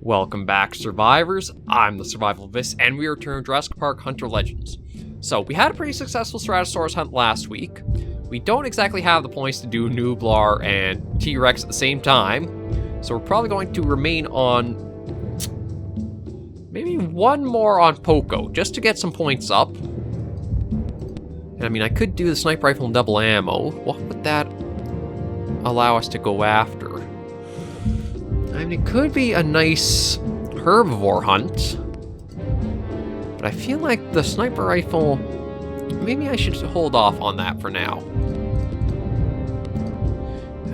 Welcome back, survivors. I'm the SurvivalVis, and we return to Jurassic Park Hunter Legends. So, we had a pretty successful Ceratosaurus hunt last week. We don't exactly have the points to do Nublar and T-Rex at the same time, so we're probably going to remain on maybe one more on Poco, just to get some points up. And I mean, I could do the sniper rifle and double ammo. What would that allow us to go after? I mean, it could be a nice herbivore hunt, but I feel like the sniper rifle, maybe I should hold off on that for now.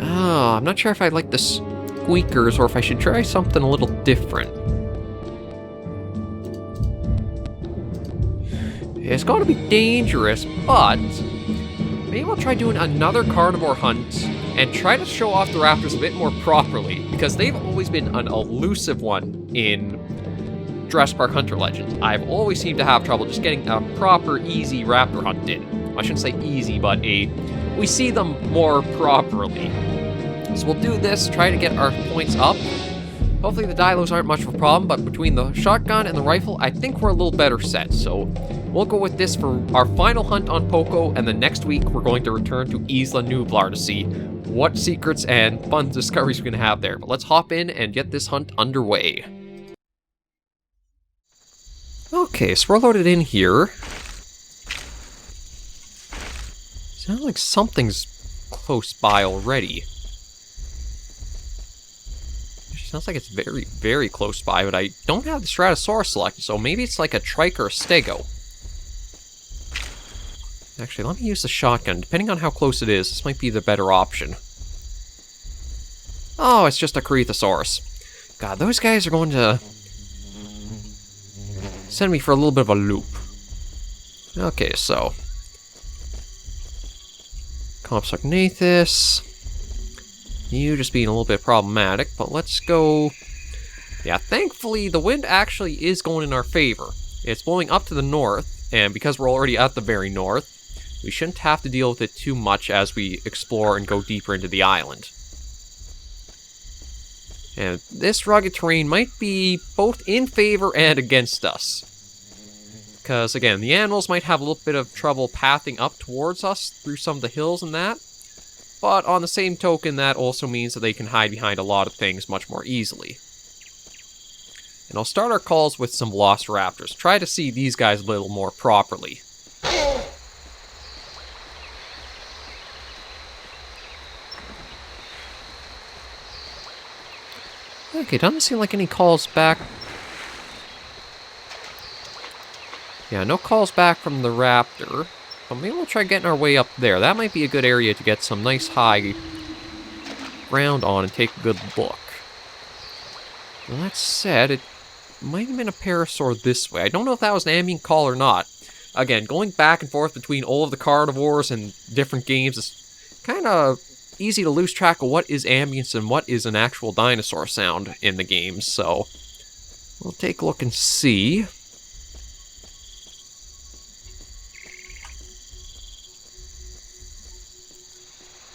Oh, I'm not sure if I like the squeakers or if I should try something a little different. It's going to be dangerous, but maybe we'll try doing another carnivore hunt and try to show off the raptors a bit more properly, because they've always been an elusive one in Jurassic Park Hunter Legends. I've always seemed to have trouble just getting a proper, easy raptor hunt in. I shouldn't say easy, but we see them more properly. So we'll do this, try to get our points up. Hopefully the dilos aren't much of a problem, but between the shotgun and the rifle, I think we're a little better set. So we'll go with this for our final hunt on Poco, and then next week we're going to return to Isla Nublar to see what secrets and fun discoveries we're going to have there. But let's hop in and get this hunt underway. Okay, so we're loaded in here. Sounds like something's close by already. Sounds like it's very, very close by, but I don't have the Ceratosaurus selected, so maybe it's like a trike or a stego. Actually, let me use the shotgun. Depending on how close it is, this might be the better option. Oh, it's just a Ceratosaurus. God, those guys are going to send me for a little bit of a loop. Okay, so Compsognathus. You just being a little bit problematic, but let's go. Yeah, thankfully the wind actually is going in our favor. It's blowing up to the north, and because we're already at the very north, we shouldn't have to deal with it too much as we explore and go deeper into the island. And this rugged terrain might be both in favor and against us. Because, again, the animals might have a little bit of trouble pathing up towards us through some of the hills and that. But on the same token, that also means that they can hide behind a lot of things much more easily. And I'll start our calls with some velociraptors. Try to see these guys a little more properly. Okay, doesn't seem like any calls back. Yeah, no calls back from the raptor. But maybe we'll try getting our way up there. That might be a good area to get some nice high ground on and take a good look. Well, that said, it might have been a parasaur this way. I don't know if that was an ambient call or not. Again, going back and forth between all of the carnivores and different games is kind of easy to lose track of what is ambience and what is an actual dinosaur sound in the game. So we'll take a look and see.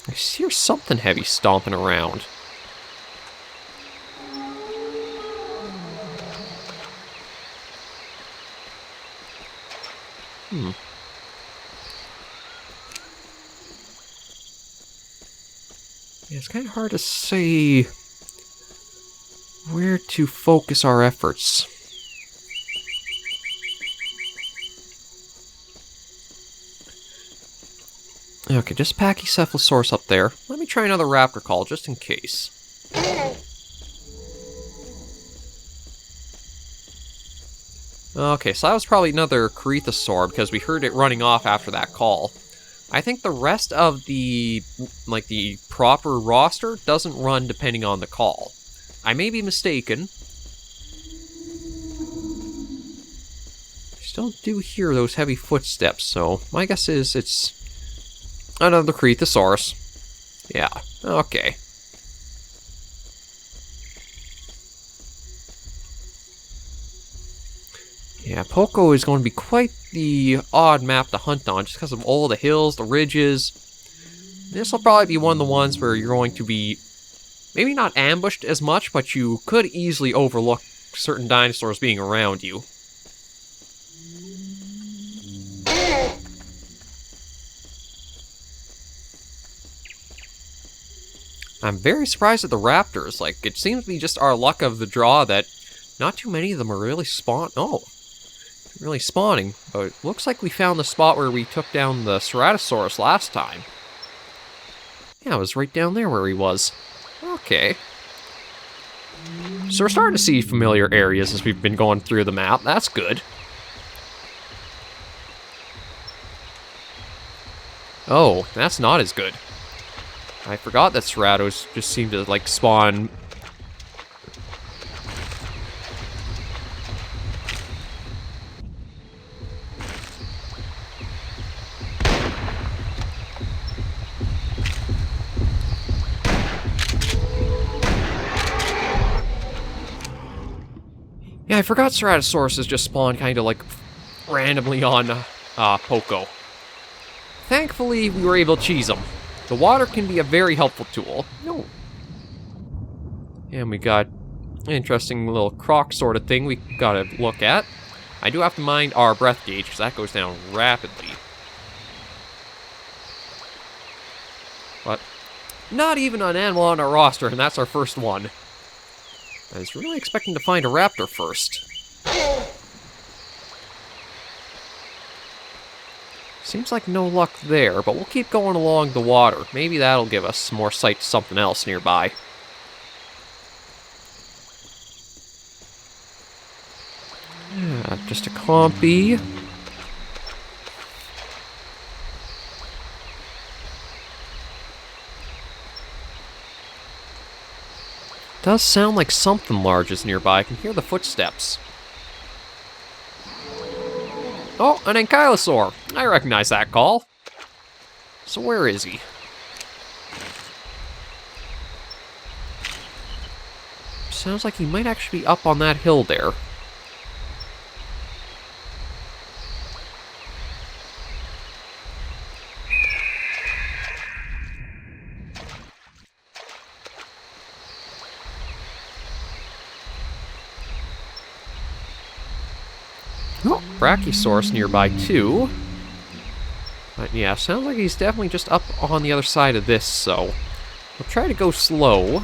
I hear something heavy stomping around. Yeah, it's kind of hard to say where to focus our efforts. Okay, just Pachycephalosaurus up there. Let me try another raptor call, just in case. Okay, so that was probably another Ceratosaurus, because we heard it running off after that call. I think the rest of the proper roster doesn't run depending on the call. I may be mistaken. I still do hear those heavy footsteps, so my guess is it's another Ceratosaurus. Yeah, okay. Yeah, Poco is going to be quite the odd map to hunt on, just because of all the hills, the ridges. This will probably be one of the ones where you're going to be maybe not ambushed as much, but you could easily overlook certain dinosaurs being around you. I'm very surprised at the raptors. Like, it seems to be just our luck of the draw that not too many of them are really really spawning. But it looks like we found the spot where we took down the Ceratosaurus last time. Yeah, it was right down there where he was. Okay. So we're starting to see familiar areas as we've been going through the map. That's good. Oh, that's not as good. I forgot that Ceratos just seem to, like, spawn. Yeah, I forgot Ceratosaurus just spawned kind of, like, randomly on Poco. Thankfully, we were able to cheese them. The water can be a very helpful tool. No. And we got an interesting little croc sort of thing we gotta look at. I do have to mind our breath gauge, because that goes down rapidly. But not even an animal on our roster, and that's our first one. I was really expecting to find a raptor first. Seems like no luck there, but we'll keep going along the water. Maybe that'll give us more sight to something else nearby. Yeah, just a compy. Does sound like something large is nearby. I can hear the footsteps. Oh, an Ankylosaur. I recognize that call. So where is he? Sounds like he might actually be up on that hill there. Oh, Brachiosaurus nearby too. But yeah, sounds like he's definitely just up on the other side of this, so we'll try to go slow.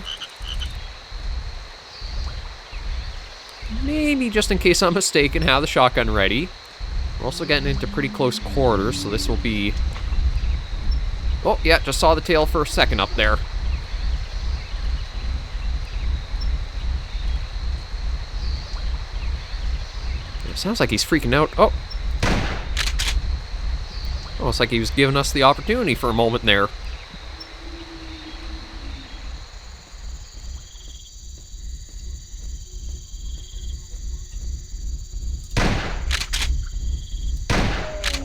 Maybe just in case I'm mistaken, have the shotgun ready. We're also getting into pretty close quarters, so this will be... Oh, yeah, just saw the tail for a second up there. It sounds like he's freaking out. Oh! Almost like he was giving us the opportunity for a moment there.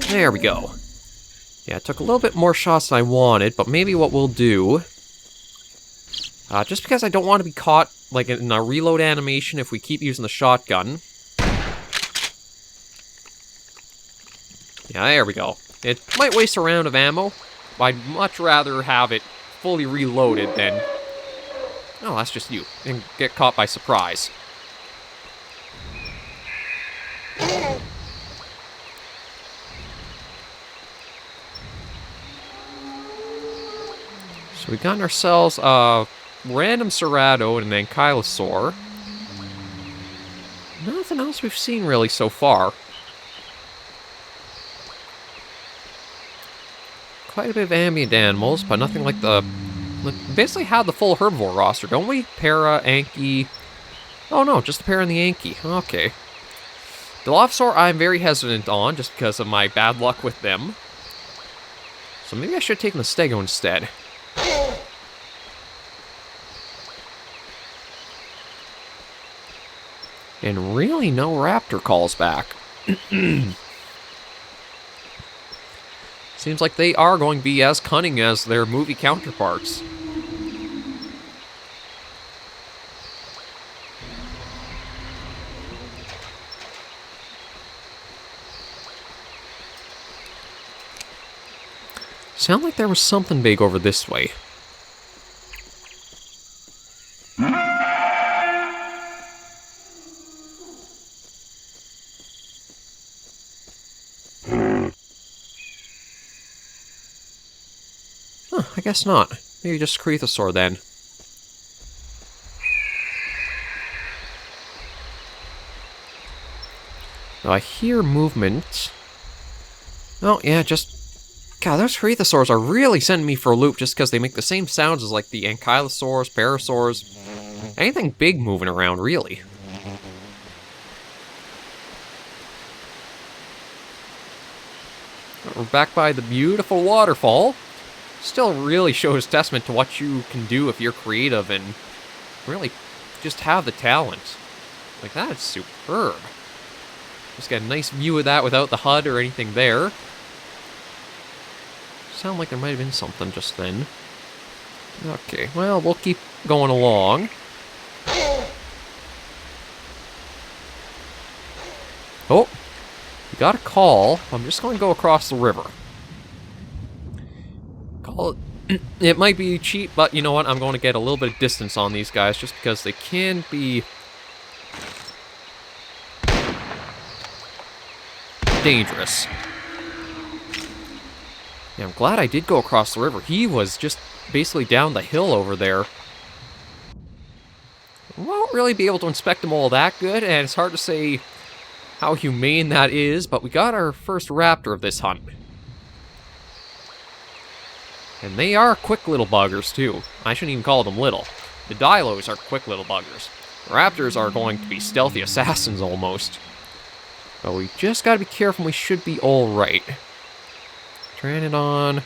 There we go. Yeah, it took a little bit more shots than I wanted, but maybe what we'll do... just because I don't want to be caught, like, in a reload animation if we keep using the shotgun. Yeah, there we go. It might waste a round of ammo, but I'd much rather have it fully reloaded than... Oh, that's just you. And get caught by surprise. So we got ourselves a random Cerato and an Ankylosaur. Nothing else we've seen really so far. Quite a bit of ambient animals, but nothing like the... Basically had the full herbivore roster, don't we? Para, Anky... Oh no, just the Para and the Anky. Okay. Dilophosaur I'm very hesitant on, just because of my bad luck with them. So maybe I should have taken the Stego instead. And really no raptor calls back. Seems like they are going to be as cunning as their movie counterparts. Sound like there was something big over this way. Huh, I guess not. Maybe just Ceratosaurus then. Now I hear movement. Oh, yeah, just... God, those Ceratosaurs are really sending me for a loop just because they make the same sounds as, like, the Ankylosaurus, Parasaurs. Anything big moving around, really. We're back by the beautiful waterfall. Still really shows testament to what you can do if you're creative and really just have the talent. Like, that is superb. Just got a nice view of that without the HUD or anything there. Sound like there might have been something just then. Okay, well, we'll keep going along. Oh, we got a call. I'm just going to go across the river. Call it. It might be cheap, but you know what? I'm going to get a little bit of distance on these guys just because they can be dangerous. Yeah, I'm glad I did go across the river. He was just basically down the hill over there. Won't really be able to inspect them all that good, and it's hard to say how humane that is, but we got our first raptor of this hunt. And they are quick little buggers, too. I shouldn't even call them little. The Dilos are quick little buggers. The raptors are going to be stealthy assassins, almost. But we just gotta be careful, we should be alright. Pteranodon,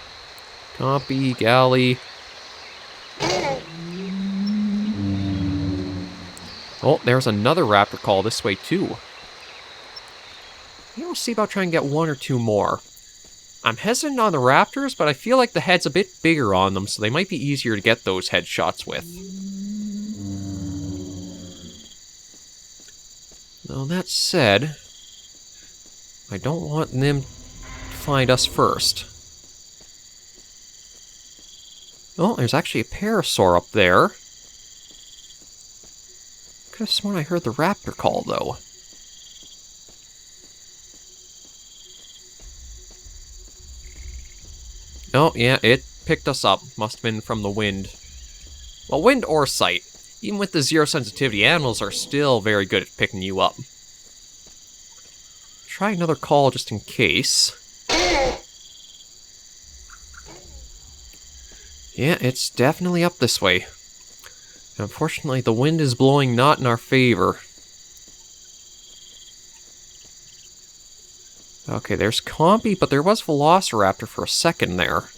Compy, Galley. Oh, there's another raptor call this way, too. We'll see about trying to get one or two more. I'm hesitant on the raptors, but I feel like the head's a bit bigger on them, so they might be easier to get those headshots with. Now, that said, I don't want them to find us first. Oh, there's actually a parasaur up there. Could have sworn I heard the raptor call, though. Oh, yeah, it picked us up. Must have been from the wind. Well, wind or sight. Even with the zero sensitivity, animals are still very good at picking you up. Try another call just in case. Yeah, it's definitely up this way. Unfortunately, the wind is blowing not in our favor. Okay, there's Compy, but there was Velociraptor for a second there.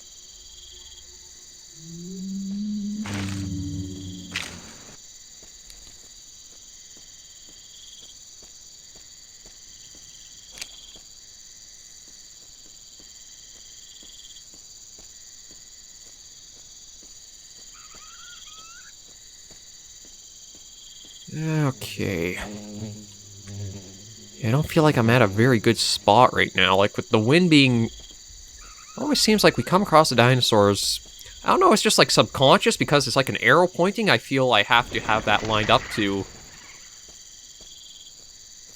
Okay. I don't feel like I'm at a very good spot right now. Like, with the wind being... It always seems like we come across the dinosaurs... I don't know, it's just like subconscious because it's like an arrow pointing. I feel I have to have that lined up to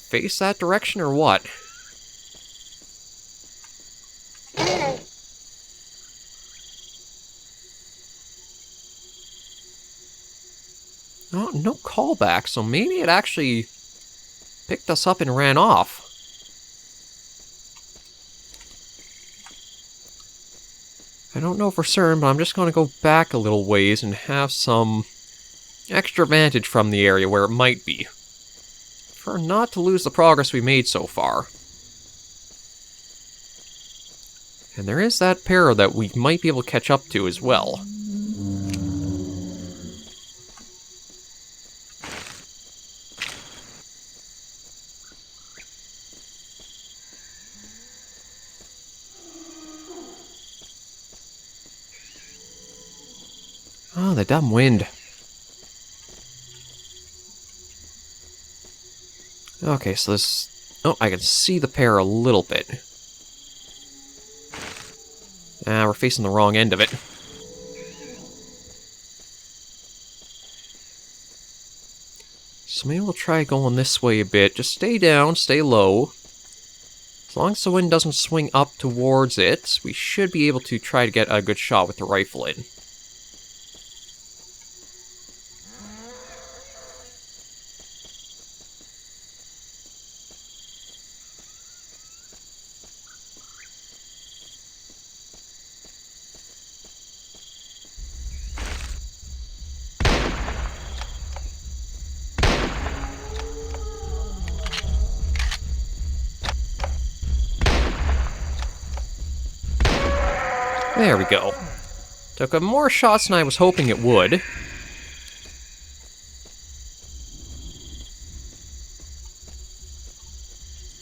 face that direction or what? Oh, no callback, so maybe it actually picked us up and ran off. I don't know for certain, but I'm just going to go back a little ways and have some extra vantage from the area where it might be, for not to lose the progress we made so far. And there is that pair that we might be able to catch up to as well. Oh, the dumb wind. Okay, so this... Oh, I can see the pair a little bit. Ah, we're facing the wrong end of it. So maybe we'll try going this way a bit. Just stay down, stay low. As long as the wind doesn't swing up towards it, we should be able to try to get a good shot with the rifle in. There we go. Took more shots than I was hoping it would.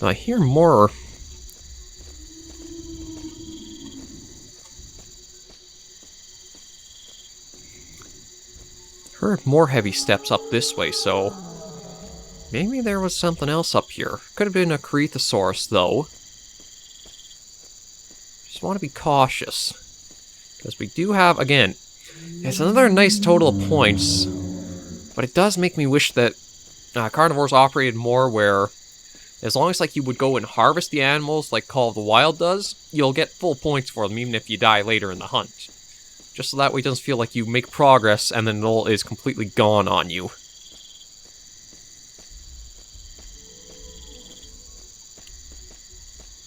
I hear more. Heard more heavy steps up this way, so maybe there was something else up here. Could have been a Ceratosaurus, though. Just want to be cautious. Because we do have, again, it's another nice total of points, but it does make me wish that carnivores operated more where, as long as like you would go and harvest the animals like Call of the Wild does, you'll get full points for them even if you die later in the hunt. Just so that way it doesn't feel like you make progress and then it all is completely gone on you.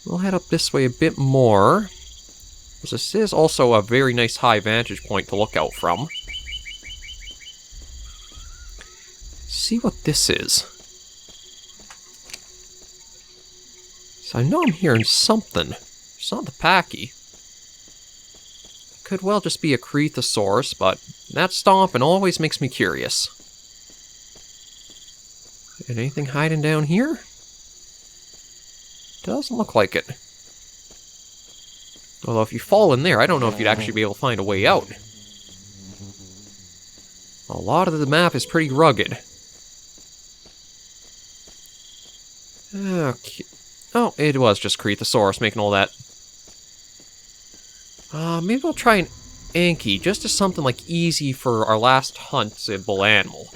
We'll head up this way a bit more. This is also a very nice high vantage point to look out from. See what this is. So I know I'm hearing something. It's not the Packy. Could well just be a Ceratosaurus, but that stomping always makes me curious. And anything hiding down here? Doesn't look like it. Although if you fall in there, I don't know if you'd actually be able to find a way out. A lot of the map is pretty rugged. Okay. Oh, it was just Ceratosaurus making all that. Maybe we'll try an Anky, just as something like easy for our last huntable animal.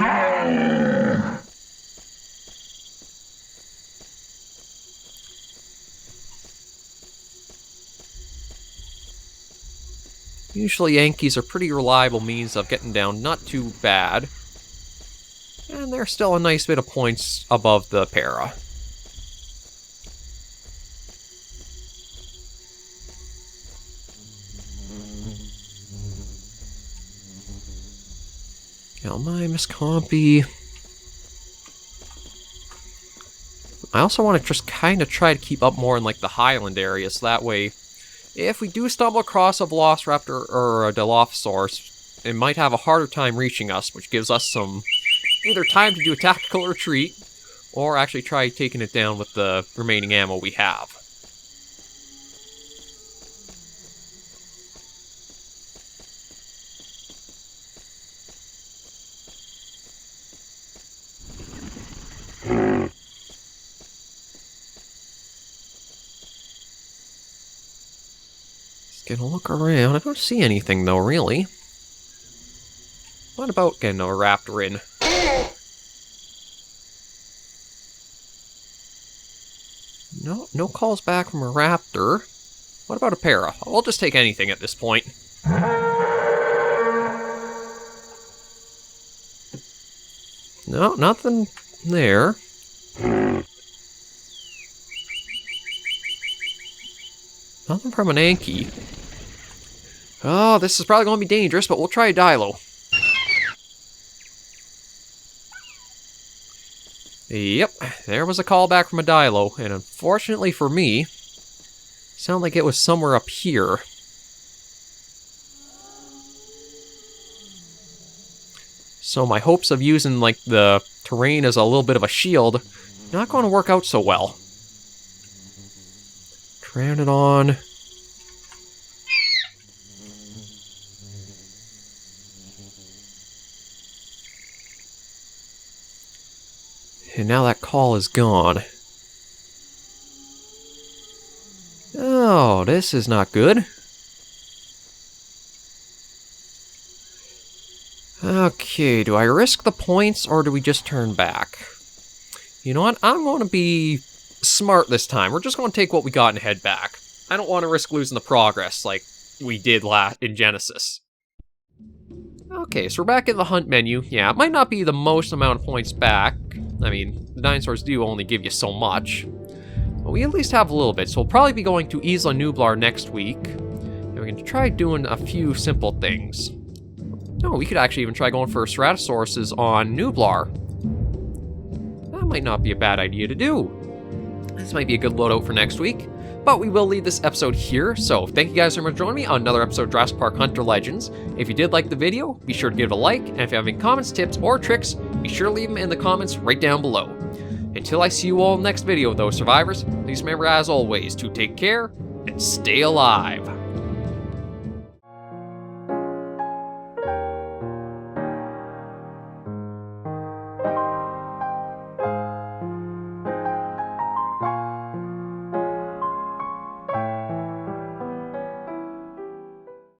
Usually Ankys are pretty reliable means of getting down not too bad. And they're still a nice bit of points above the para. My Miss Compy. I also want to just kind of try to keep up more in like the highland area, so that way if we do stumble across a Velociraptor or a Dilophosaurus, it might have a harder time reaching us, which gives us some either time to do a tactical retreat, or actually try taking it down with the remaining ammo we have. Gonna look around. I don't see anything though, really. What about getting a raptor in? No calls back from a raptor. What about a para? I'll just take anything at this point. No, nothing there. Nothing from an Anky. Oh, this is probably going to be dangerous, but we'll try a Dilo. Yep, there was a callback from a Dilo, and unfortunately for me, sounded like it was somewhere up here. So my hopes of using, like, the terrain as a little bit of a shield, not going to work out so well. Turn it on. And now that call is gone. Oh, this is not good. Okay, do I risk the points or do we just turn back? You know what? I'm going to be smart this time. We're just going to take what we got and head back. I don't want to risk losing the progress like we did in Genesis. Okay, so we're back in the hunt menu. Yeah, it might not be the most amount of points back. I mean, the dinosaurs do only give you so much. But we at least have a little bit, so we'll probably be going to Isla Nublar next week. And we can try doing a few simple things. Oh, we could actually even try going for Ceratosauruses on Nublar. That might not be a bad idea to do. This might be a good loadout for next week. But we will leave this episode here, so thank you guys so much for joining me on another episode of Jurassic Park Hunter Legends. If you did like the video, be sure to give it a like, and if you have any comments, tips, or tricks, be sure to leave them in the comments right down below. Until I see you all in the next video, though, survivors, please remember as always to take care and stay alive.